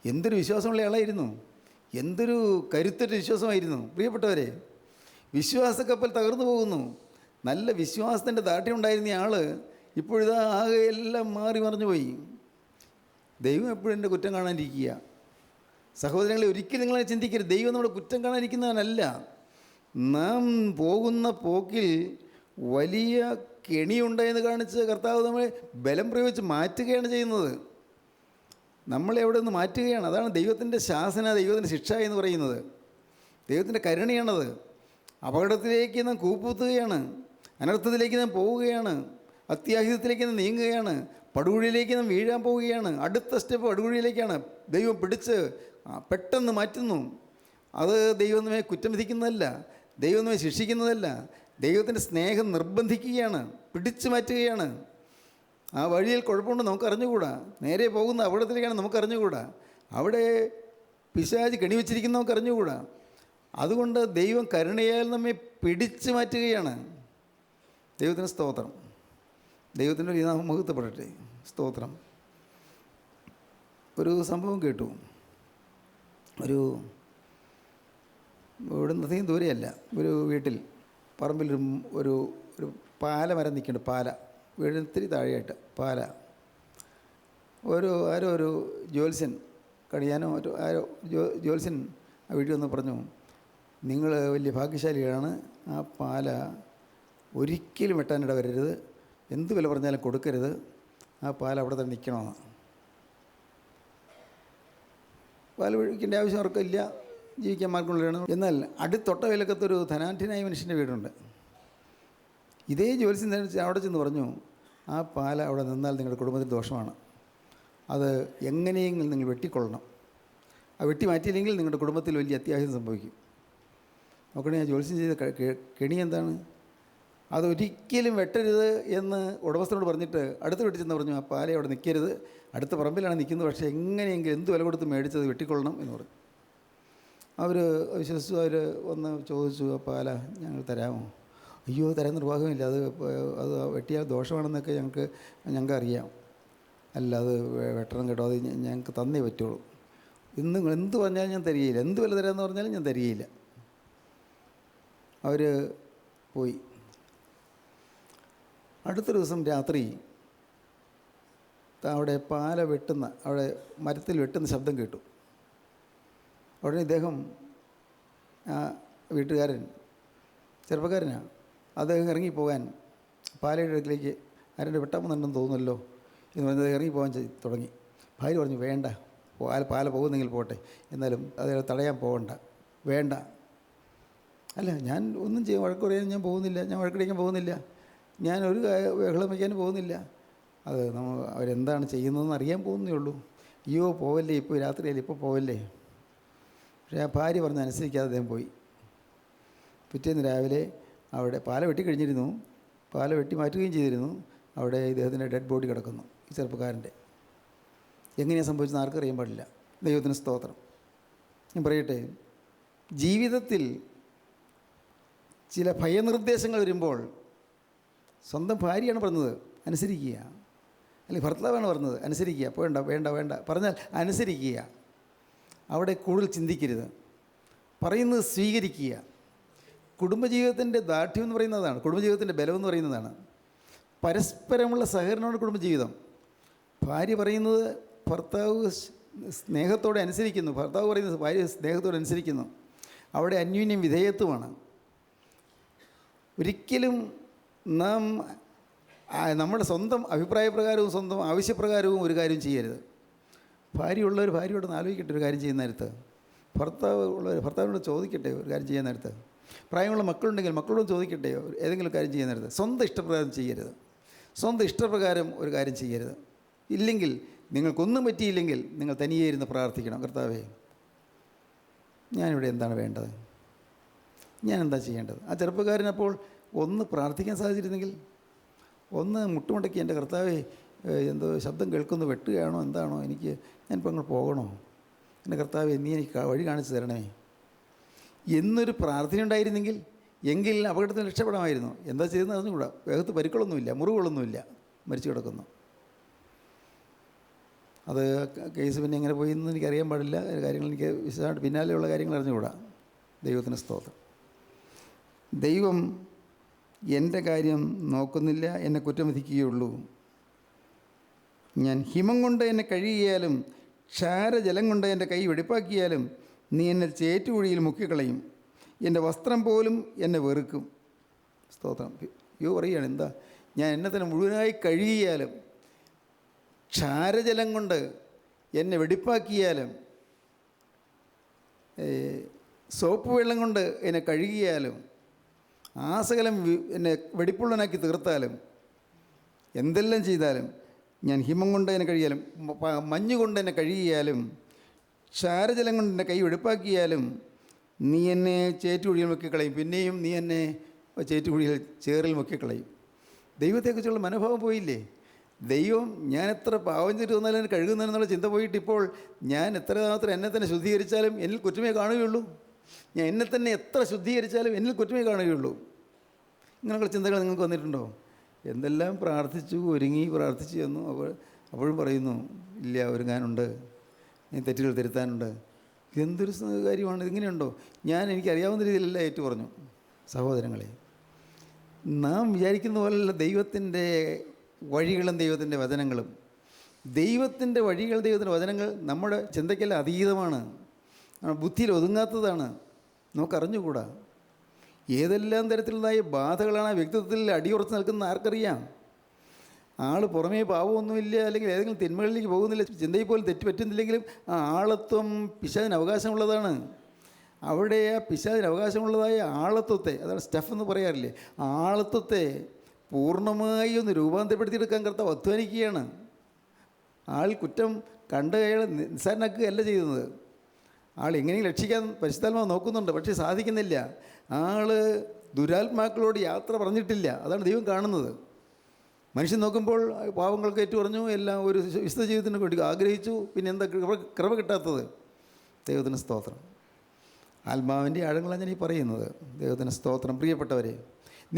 എന്തൊരു വിശ്വാസമുള്ള ആളായിരുന്നു, എന്തൊരു കരുത്തറ്റ വിശ്വാസമായിരുന്നു. പ്രിയപ്പെട്ടവരെ, വിശ്വാസക്കപ്പൽ തകർന്നു പോകുന്നു. നല്ല വിശ്വാസത്തിൻ്റെ ദാർഢ്യം ഉണ്ടായിരുന്ന ആൾ ഇപ്പോഴിതാ ആകെ എല്ലാം മാറി മറിഞ്ഞു പോയി. ദൈവം എപ്പോഴും എൻ്റെ കുറ്റം കാണാനിരിക്കുക. സഹോദരങ്ങളെ, ഒരിക്കലും നിങ്ങളെ ചിന്തിക്കരുത്, ദൈവം നമ്മുടെ കുറ്റം കാണാനിരിക്കുന്നവനല്ല. നാം പോകുന്ന പോക്കിൽ വലിയ കെണിയുണ്ടെന്ന് കാണിച്ച് കർത്താവ് നമ്മളെ ബലം പ്രയോഗിച്ച് മാറ്റുകയാണ് ചെയ്യുന്നത്. നമ്മളെ അവിടെ നിന്ന് മാറ്റുകയാണ്. അതാണ് ദൈവത്തിൻ്റെ ശാസന, ദൈവത്തിൻ്റെ ശിക്ഷ എന്ന് പറയുന്നത്. ദൈവത്തിൻ്റെ കരുണയാണത്. അപകടത്തിലേക്ക് നാം കൂപ്പുത്തുകയാണ്, അനർത്ഥത്തിലേക്ക് നാം പോവുകയാണ്, അത്യാഹിതത്തിലേക്ക് നാം നീങ്ങുകയാണ്, പടുകുഴിയിലേക്ക് നാം വീഴാൻ പോവുകയാണ്. അടുത്ത സ്റ്റെപ്പ് പടുകുഴിയിലേക്കാണ്. ദൈവം പിടിച്ച് പെട്ടെന്ന് മാറ്റുന്നു. അത് ദൈവം നമ്മെ കുറ്റം വിധിക്കുന്നതല്ല, ദൈവം നമ്മെ ശിക്ഷിക്കുന്നതല്ല. ദൈവത്തിൻ്റെ സ്നേഹം നിർബന്ധിക്കുകയാണ്, പിടിച്ചു മാറ്റുകയാണ്. ആ വഴിയിൽ കുഴപ്പമുണ്ട് നമുക്കറിഞ്ഞുകൂടാ, നേരെ പോകുന്ന അപകടത്തിലേക്കാണ് നമുക്കറിഞ്ഞുകൂടാ, അവിടെ പിശാച് കെണിവെച്ചിരിക്കുന്ന നമുക്കറിഞ്ഞുകൂടാ. അതുകൊണ്ട് ദൈവം കരുണയാൽ നമ്മെ പിടിച്ചു മാറ്റുകയാണ്. ദൈവത്തിന് സ്തോത്രം. ദൈവത്തിൻ്റെ ഒരു നാമം മഹത്വപ്പെടട്ടെ. സ്തോത്രം. ഒരു സംഭവം കേട്ടു. ഇവിടെ അധികം ദൂരെയല്ല, ഒരു വീട്ടിൽ പറമ്പിൽ ഒരു പാലമരം നിൽക്കുന്നുണ്ട്. പാല വീടിത്തിരി താഴെയായിട്ട് പാല. ആരോ ഒരു ജ്യോത്സ്യൻ കണിയാനോ ആരോ ജ്യോത്സ്യൻ ആ വീട്ടിൽ വന്ന് പറഞ്ഞു, നിങ്ങൾ വലിയ ഭാഗ്യശാലിയാണ്, ആ പാല ഒരിക്കലും വെട്ടാനിട വരരുത്, എന്ത് വില പറഞ്ഞാലും കൊടുക്കരുത്, ആ പാല അവിടെ തന്നെ നിൽക്കണമെന്ന്. പാൽ ഒഴിക്കേണ്ട ആവശ്യം അവർക്കില്ല, ജീവിക്കാൻ മാർഗമുള്ളതാണ്. എന്നാൽ അടുത്തൊട്ട വിലക്കത്തൊരു ധനാഢ്യനായ മനുഷ്യൻ്റെ വീടുണ്ട്. ഇതേ ജ്യോത്സ്യൻ അവിടെ ചെന്ന് പറഞ്ഞു, ആ പാല അവിടെ നിന്നാൽ നിങ്ങളുടെ കുടുംബത്തിന് ദോഷമാണ്, അത് എങ്ങനെയെങ്കിലും നിങ്ങൾ വെട്ടിക്കൊള്ളണം, ആ വെട്ടി മാറ്റിയില്ലെങ്കിൽ നിങ്ങളുടെ കുടുംബത്തിൽ വലിയ അത്യാഹിതം സംഭവിക്കും. നോക്കണേ, ആ ജ്യോത്സ്യൻ ചെയ്ത കെണി എന്താണ്? അതൊരിക്കലും വെട്ടരുത് എന്ന് ഉടമസ്ഥനോട് പറഞ്ഞിട്ട് അടുത്ത വീട്ടിൽ ചെന്ന് പറഞ്ഞു, ആ പാല അവിടെ നിൽക്കരുത്, അടുത്ത പറമ്പിലാണ് നിൽക്കുന്നത്, പക്ഷേ എങ്ങനെയെങ്കിലും എന്ത് വില കൊടുത്ത് മേടിച്ചത് വെട്ടിക്കൊള്ളണം എന്ന് പറഞ്ഞു. അവർ വിശ്വസിച്ചു. അവർ വന്ന് ചോദിച്ചു, ആ പാല ഞങ്ങൾ തരാമോ? അയ്യോ, തരാൻ നിർവാഹമില്ല, അത് വെട്ടിയാൽ ദോഷമാണെന്നൊക്കെ ഞങ്ങൾക്ക് അറിയാം. അല്ല, അത് വെട്ടണം കേട്ടോ, അത് ഞങ്ങൾക്ക് തന്നേ പറ്റുള്ളൂ. ഇന്ന് നിങ്ങൾ എന്ത് പറഞ്ഞാലും ഞാൻ തരികയില്ല, എന്ത് വില തരാമെന്ന് പറഞ്ഞാലും ഞാൻ തരികയില്ല. അവർ പോയി. അടുത്ത ദിവസം രാത്രി അവിടെ പാല വെട്ടുന്ന, അവിടെ മരത്തിൽ വെട്ടുന്ന ശബ്ദം കേട്ടു. ഉടനെ ഇദ്ദേഹം, ആ വീട്ടുകാരൻ ചെറുപ്പക്കാരനാണ്, അദ്ദേഹം ഇറങ്ങിപ്പോകാൻ പാലയുടെ അടുക്കിലേക്ക് ആരുടെ വെട്ടാമെന്നുണ്ടെന്ന് തോന്നുമല്ലോ എന്ന് പറഞ്ഞത് ഇറങ്ങിപ്പോകാൻ തുടങ്ങി. ഭാര്യ പറഞ്ഞു, വേണ്ട, പാല പോകുന്നെങ്കിൽ പോട്ടെ, എന്നാലും അത് തടയാൻ പോകണ്ട, വേണ്ട. അല്ല, ഞാൻ ഒന്നും വഴക്ക് പറയാൻ ഞാൻ പോകുന്നില്ല, ഞാൻ വഴക്കടിക്കാൻ പോകുന്നില്ല, ഞാൻ ഒരു ബഹളം വയ്ക്കാനും പോകുന്നില്ല, അത് അവരെന്താണ് ചെയ്യുന്നതെന്ന് അറിയാൻ പോകുന്നേ ഉള്ളൂ. അയ്യോ പോവല്ലേ, ഇപ്പോൾ രാത്രിയല്ലേ, ഇപ്പോൾ പോവല്ലേ. പക്ഷേ ആ ഭാര്യ പറഞ്ഞ് അനുസരിക്കാതെ അദ്ദേഹം പോയി. പിറ്റേന്ന് രാവിലെ അവിടെ പാല വെട്ടിക്കഴിഞ്ഞിരുന്നു, പാല വെട്ടി മാറ്റുകയും ചെയ്തിരുന്നു. അവിടെ ഇദ്ദേഹത്തിൻ്റെ ഡെഡ് ബോഡി കിടക്കുന്നു, ഈ ചെറുപ്പക്കാരൻ്റെ. എങ്ങനെയാണ് സംഭവിച്ചത് ആർക്കറിയാൻ പാടില്ല. ദൈവത്തിന് സ്തോത്രം. ഞാൻ പറയട്ടെ, ജീവിതത്തിൽ ചില ഭയനിർദ്ദേശങ്ങൾ വരുമ്പോൾ സ്വന്തം ഭാര്യയാണ് പറഞ്ഞത് അനുസരിക്കുക, അല്ലെങ്കിൽ ഭർത്താവാണ് പറഞ്ഞത് അനുസരിക്കുക, വേണ്ട വേണ്ട വേണ്ട പറഞ്ഞാൽ അനുസരിക്കുക. അവിടെ കൂടുതൽ ചിന്തിക്കരുത്, പറയുന്നത് സ്വീകരിക്കുക. കുടുംബജീവിതത്തിൻ്റെ ദാർഢ്യം എന്ന് പറയുന്നതാണ്, കുടുംബജീവിതത്തിൻ്റെ ബലം എന്ന് പറയുന്നതാണ് പരസ്പരമുള്ള സഹകരണമാണ് കുടുംബജീവിതം. ഭാര്യ പറയുന്നത് ഭർത്താവ് സ്നേഹത്തോടെ അനുസരിക്കുന്നു, ഭർത്താവ് പറയുന്നത് ഭാര്യ സ്നേഹത്തോടെ അനുസരിക്കുന്നു. അവിടെ അന്യോന്യം വിധേയത്വമാണ്. ഒരിക്കലും നാം നമ്മുടെ സ്വന്തം അഭിപ്രായപ്രകാരവും സ്വന്തം ആവശ്യപ്രകാരവും ഒരു കാര്യം ചെയ്യരുത്. ഭാര്യയുള്ളവർ ഭാര്യയോടൊന്ന് ആലോചിക്കട്ടെ ഒരു കാര്യം ചെയ്യുന്ന നേരത്ത്, ഭർത്താവിനോട് ചോദിക്കട്ടെ ഒരു കാര്യം ചെയ്യുന്ന നേരത്ത്, പ്രായമുള്ള മക്കളുണ്ടെങ്കിൽ മക്കളോട് ചോദിക്കട്ടെ ഏതെങ്കിലും കാര്യം ചെയ്യുന്ന നേരത്ത്. സ്വന്തം ഇഷ്ടപ്രകാരം ചെയ്യരുത്, സ്വന്തം ഇഷ്ടപ്രകാരം ഒരു കാര്യം ചെയ്യരുത്. ഇല്ലെങ്കിൽ നിങ്ങൾക്കൊന്നും പറ്റിയില്ലെങ്കിൽ നിങ്ങൾ തനിയെ ഇരുന്ന് പ്രാർത്ഥിക്കണം, കർത്താവേ ഞാനിവിടെ എന്താണ് വേണ്ടത്, ഞാൻ എന്താ ചെയ്യേണ്ടത്. ആ ചെറുപ്പക്കാരനപ്പോൾ ഒന്ന് പ്രാർത്ഥിക്കാൻ സാധിച്ചിരുന്നെങ്കിൽ, ഒന്ന് മുട്ടുമുടക്കി എൻ്റെ കർത്താവേ എന്തോ ശബ്ദം കേൾക്കുന്നു, വെട്ടുകയാണോ എന്താണോ, ഞാനിപ്പോൾ അങ്ങോട്ട് പോകണോ, എൻ്റെ കർത്താവേ നീ എനിക്ക് വഴി കാണിച്ചു തരണമേ എന്നൊരു പ്രാർത്ഥന ഉണ്ടായിരുന്നെങ്കിൽ എങ്കിൽ അപകടത്തിന് രക്ഷപ്പെടാമായിരുന്നു. എന്താ ചെയ്തെന്ന് അറിഞ്ഞുകൂടാ. വേഗത്ത് പരിക്കുകളൊന്നുമില്ല, മുറിവുകളൊന്നുമില്ല, മരിച്ചു കിടക്കുന്നു. അത് കേസ് പിന്നെ എങ്ങനെ പോയി എന്ന് എനിക്കറിയാൻ പാടില്ല. കാര്യങ്ങൾ എനിക്ക് വിശദമായിട്ട് പിന്നാലെയുള്ള കാര്യങ്ങൾ അറിഞ്ഞുകൂടാ. ദൈവത്തിന് സ്തോത്രം. ദൈവം എൻ്റെ കാര്യം നോക്കുന്നില്ല, എന്നെ കുറ്റം വിധിക്കുകയുള്ളൂ. ഞാൻ ഹിമം കൊണ്ട് എന്നെ കഴുകിയാലും ക്ഷാരജലം കൊണ്ട് എൻ്റെ കൈ വെടിപ്പാക്കിയാലും നീ എന്നെ ചേറ്റുകുഴിയിൽ മുക്കിക്കളയും. എൻ്റെ വസ്ത്രം പോലും എന്നെ വെറുക്കും. സ്തോത്രം. പറയുകയാണ്, എന്താ, ഞാൻ എന്നെ തന്നെ മുഴുവനായി കഴുകിയാലും ക്ഷാരജലം കൊണ്ട് എന്നെ വെടിപ്പാക്കിയാലും സോപ്പ് വെള്ളം കൊണ്ട് എന്നെ കഴുകിയാലും ആസകലം എന്നെ വെടിപ്പുള്ളനാക്കി തീർത്താലും എന്തെല്ലാം ചെയ്താലും, ഞാൻ ഹിമം കൊണ്ട് എന്നെ കഴുകിയാലും മഞ്ഞ് കൊണ്ട് എന്നെ കഴുകിയാലും ക്ഷാരജലം കൊണ്ട് എന്നെ കൈ വെടിപ്പാക്കിയാലും നീ എന്നെ ചേറ്റുകുഴിയിൽ മുക്കിക്കളയും. പിന്നെയും നീ എന്നെ ചേറ്റുകുഴിയിൽ ചേറിൽ മുക്കിക്കളയും. ദൈവത്തെക്കുറിച്ചുള്ള മനോഭാവം പോയില്ലേ? ദൈവം ഞാൻ എത്ര പാവം ചെയ്ത് വന്നാലും എന്നെ കഴുകുന്നതെന്നുള്ള ചിന്ത പോയിട്ട് ഇപ്പോൾ ഞാൻ എത്ര മാത്രം എന്നെ തന്നെ ശുദ്ധീകരിച്ചാലും എന്നിൽ കുറ്റമേ കാണുകയുള്ളൂ. ഞാൻ എന്നെ തന്നെ എത്ര ശുദ്ധീകരിച്ചാലും എന്നിൽ കുറ്റമേ കാണുകയുള്ളൂ. ഇങ്ങനെയുള്ള ചിന്തകൾ നിങ്ങൾക്ക് വന്നിട്ടുണ്ടോ? എന്തെല്ലാം പ്രാർത്ഥിച്ചു, ഒരുങ്ങി പ്രാർത്ഥിച്ചു ചെന്നു, അപ്പോഴും പറയുന്നു, ഇല്ല, ഒരുങ്ങാനുണ്ട്, തെറ്റുകൾ തിരുത്താനുണ്ട്. എന്തൊരു കാര്യമാണ്, ഇതിങ്ങനെയുണ്ടോ? എനിക്കറിയാവുന്ന രീതിയിലല്ല ഏറ്റു പറഞ്ഞു. സഹോദരങ്ങളെ, നാം വിചാരിക്കുന്ന പോലെയല്ല ദൈവത്തിൻ്റെ വഴികളും ദൈവത്തിൻ്റെ വചനങ്ങളും. ദൈവത്തിൻ്റെ വഴികൾ, ദൈവത്തിൻ്റെ വചനങ്ങൾ നമ്മുടെ ചിന്തയ്ക്കെല്ലാം അതീതമാണ്, ബുദ്ധിയിൽ ഒതുങ്ങാത്തതാണ്, നമുക്കറിഞ്ഞുകൂടാ. ഏതെല്ലാം തരത്തിലുള്ളതായ ബാധകളാണ് ആ വ്യക്തിത്വത്തിൽ അടിയുറച്ച് നിൽക്കുന്ന ആർക്കറിയാം? ആൾ പുറമേ പാവമൊന്നുമില്ല, അല്ലെങ്കിൽ ഏതെങ്കിലും തിന്മകളിലേക്ക് പോകുന്നില്ല, ചിന്തയിൽ പോലും തെറ്റ് പറ്റുന്നില്ലെങ്കിലും ആ ആളത്വം പിശാചിന് അവകാശമുള്ളതാണ്. അവിടെ ആ പിശാചിന് അവകാശമുള്ളതായ ആളത്വത്തെ, അതാണ് സ്റ്റഫ് എന്ന് പറയാറില്ലേ, ആ ആളത്വത്തെ പൂർണ്ണമായി ഒന്ന് രൂപാന്തരപ്പെടുത്തിയെടുക്കാൻ കർത്താവ് അധ്വാനിക്കുകയാണ്. ആൾ കുറ്റം കണ്ട് അയാൾ നിസ്സാരനാക്കുകയല്ല ചെയ്യുന്നത്. ആൾ എങ്ങനെയും രക്ഷിക്കാൻ പരിശുദ്ധാത്മാവ് നോക്കുന്നുണ്ട്, പക്ഷേ സാധിക്കുന്നില്ല. ആൾ ദുരാത്മാക്കളോട് യാത്ര പറഞ്ഞിട്ടില്ല. അതാണ് ദൈവം കാണുന്നത്. മനുഷ്യൻ നോക്കുമ്പോൾ പാവങ്ങൾക്ക് ഏറ്റു പറഞ്ഞു, എല്ലാം ഒരു വിശുദ്ധ ജീവിതത്തിന് വേണ്ടി ആഗ്രഹിച്ചു, പിന്നെ എന്താ കൃപ കിട്ടാത്തത്? ദൈവത്തിന് സ്തോത്രം. ആത്മാവിൻ്റെ ആഴങ്ങളാണ് ഞാൻ ഈ പറയുന്നത്. ദൈവത്തിന് സ്തോത്രം. പ്രിയപ്പെട്ടവരെ,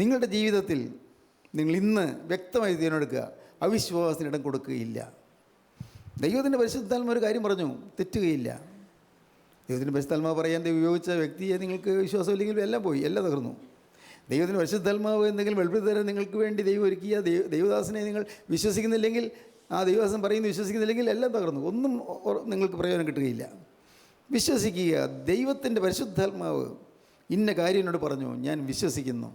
നിങ്ങളുടെ ജീവിതത്തിൽ നിങ്ങൾ ഇന്ന് വ്യക്തമായി തീരുമാനമെടുക്കുക, അവിശ്വാസത്തിനിടം കൊടുക്കുകയില്ല. ദൈവത്തിൻ്റെ പരിശുദ്ധാത്മാവ് ഒരു കാര്യം പറഞ്ഞു, തെറ്റുകയില്ല. ദൈവത്തിൻ്റെ പരിശുദ്ധാത്മാവ് പറയാൻ ഉപയോഗിച്ച വ്യക്തിയെ നിങ്ങൾക്ക് വിശ്വാസമില്ലെങ്കിൽ എല്ലാം പോയി, എല്ലാം തകർന്നു. ദൈവത്തിൻ്റെ പരിശുദ്ധാത്മാവ് എന്തെങ്കിലും വെളിപ്പെടുത്തി തരാൻ നിങ്ങൾക്ക് വേണ്ടി ദൈവം ഒരുക്കിയ ദൈവദാസനെ നിങ്ങൾ വിശ്വസിക്കുന്നില്ലെങ്കിൽ, ആ ദൈവദാസൻ പറയുന്നത് വിശ്വസിക്കുന്നില്ലെങ്കിൽ എല്ലാം തകർന്നു, ഒന്നും നിങ്ങൾക്ക് പ്രയോജനം കിട്ടുകയില്ല. വിശ്വസിക്കുക. ദൈവത്തിൻ്റെ പരിശുദ്ധാത്മാവ് ഇന്ന കാര്യം എന്നോട് പറഞ്ഞു, ഞാൻ വിശ്വസിക്കുന്നു,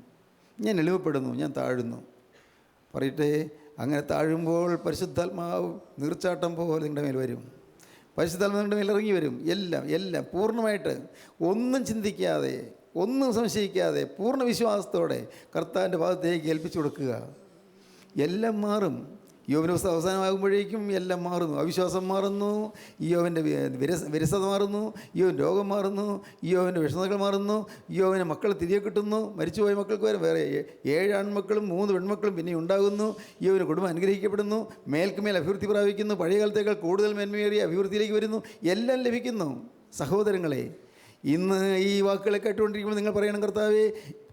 ഞാൻ എളിമപ്പെടുന്നു, ഞാൻ താഴുന്നു. പറയട്ടെ, അങ്ങനെ താഴുമ്പോൾ പരിശുദ്ധാത്മാവ് നീർച്ചാട്ടം പോലെ നിങ്ങളുടെ മേൽ വരും. പരിശുദ്ധാത്മാവ് നിങ്ങളുടെ മേൽ ഇറങ്ങി വരും. എല്ലാം പൂർണ്ണമായിട്ട്, ഒന്നും ചിന്തിക്കാതെ, ഒന്നും സംശയിക്കാതെ, പൂർണ്ണ വിശ്വാസത്തോടെ കർത്താവിൻ്റെ ഭാഗത്തേക്ക് ഏൽപ്പിച്ചു കൊടുക്കുക. എല്ലാം മാറും. യോബിൻ്റെ പുസ്തകം അവസാനമാകുമ്പോഴേക്കും എല്ലാം മാറുന്നു. അവിശ്വാസം മാറുന്നു, യോബിൻ്റെ വിരസത മാറുന്നു, യോബിൻ്റെ രോഗം മാറുന്നു, യോബിൻ്റെ വിഷമതകൾ മാറുന്നു, യോബിന് മക്കൾ തിരികെ കിട്ടുന്നു. മരിച്ചുപോയ മക്കൾക്ക് വരെ വേറെ 7 ആൺമക്കളും 3 പെൺമക്കളും പിന്നെ ഉണ്ടാകുന്നു. യോബിന് കുടുംബം അനുഗ്രഹിക്കപ്പെടുന്നു, മേൽക്കുമേൽ അഭിവൃദ്ധി പ്രാപിക്കുന്നു, പഴയ കാലത്തേക്കാൾ കൂടുതൽ മേന്മയേറിയ അഭിവൃദ്ധിയിലേക്ക് വരുന്നു, എല്ലാം ലഭിക്കുന്നു. സഹോദരങ്ങളെ, ഇന്ന് ഈ വാക്കുകളെ കേട്ടുകൊണ്ടിരിക്കുമ്പോൾ നിങ്ങൾ പറയണം, കർത്താവേ,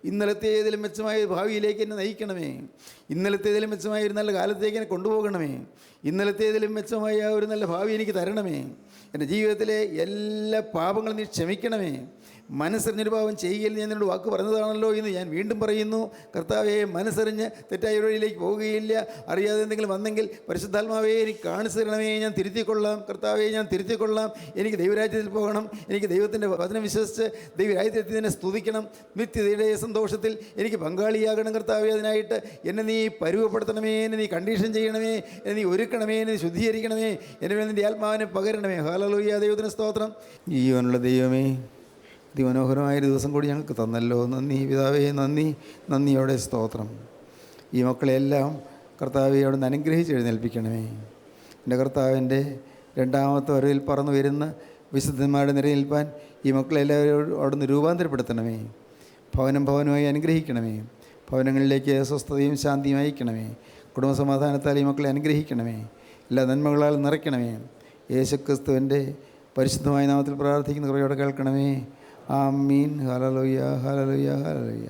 ഇന്നലത്തേതിലും മെച്ചമായ ഭാവിയിലേക്ക് എന്നെ നയിക്കണമേ, ഇന്നലത്തേതിലും മെച്ചമായ ഒരു നല്ല കാലത്തേക്ക് എന്നെ കൊണ്ടുപോകണമേ, ഇന്നലത്തേതിലും മെച്ചമായ ഒരു നല്ല ഭാവി എനിക്ക് തരണമേ, എൻ്റെ ജീവിതത്തിലെ എല്ലാ പാപങ്ങളും നീ ക്ഷമിക്കണമേ, മനസ്സറിഞ്ഞൊരു പാപം ചെയ്യുകയിൽ ഞാൻ എന്നോട് വാക്ക് പറഞ്ഞതാണല്ലോ എന്ന് ഞാൻ വീണ്ടും പറയുന്നു. കർത്താവേ, മനസ്സറിഞ്ഞ് തെറ്റായ വഴിയിലേക്ക് പോവുകയില്ല. അറിയാതെ എന്തെങ്കിലും വന്നെങ്കിൽ പരിശുദ്ധാത്മാവേ എനിക്ക് കാണിച്ചു തരണമേ, ഞാൻ തിരുത്തിക്കൊള്ളാം. കർത്താവേ, ഞാൻ തിരുത്തിക്കൊള്ളാം. എനിക്ക് ദൈവരാജ്യത്തിൽ പോകണം, എനിക്ക് ദൈവത്തിൻ്റെ വചനം വിശ്വസിച്ച് ദൈവരാജ്യത്തിൽ തന്നെ സ്തുതിക്കണം, നിത്യതയുടെ സന്തോഷത്തിൽ എനിക്ക് പങ്കാളിയാകണം. കർത്താവേ, അതിനായിട്ട് എന്നെ നീ പരുവപ്പെടുത്തണമേ, എന്നെ നീ കണ്ടീഷൻ ചെയ്യണമേ, എന്നെ നീ ഒരുക്കണമേ, എന്നെ നീ ശുദ്ധീകരിക്കണമേ, എന്നെ നിൻ്റെ ആത്മാവിനെ പകരണമേ. ഹല്ലേലൂയ. ദൈവത്തിന് സ്തോത്രം. ജീവനുള്ള ദൈവമേ, അതിമനോഹരമായൊരു ദിവസം കൂടി ഞങ്ങൾക്ക് തന്നല്ലോ. നന്ദി പിതാവേ, നന്ദിയോടെ സ്തോത്രം. ഈ മക്കളെല്ലാം കർത്താവെ അവിടെ നിന്ന് അനുഗ്രഹിച്ച് എഴുന്നേൽപ്പിക്കണമേ. എൻ്റെ കർത്താവിൻ്റെ രണ്ടാമത്തെ വരവിൽ പറന്നു വരുന്ന വിശുദ്ധന്മാരുടെ നിരയിൽപ്പാൻ ഈ മക്കളെല്ലാവരും അവിടെ നിന്ന് രൂപാന്തരപ്പെടുത്തണമേ. ഭവനമായി അനുഗ്രഹിക്കണമേ. ഭവനങ്ങളിലേക്ക് സ്വസ്ഥതയും ശാന്തിയും അയക്കണമേ. കുടുംബസമാധാനത്താൽ ഈ മക്കളെ അനുഗ്രഹിക്കണമേ. എല്ലാ നന്മകളാൽ നിറയ്ക്കണമേ. യേശുക്രിസ്തുവിൻ്റെ പരിശുദ്ധമായ നാമത്തിൽ പ്രാർത്ഥിക്കുന്ന കൃപയോടെ കേൾക്കണമേ. ആമീൻ. ഹല്ലേലൂയ, ഹല്ലേലൂയ, ഹല്ലേലൂയ.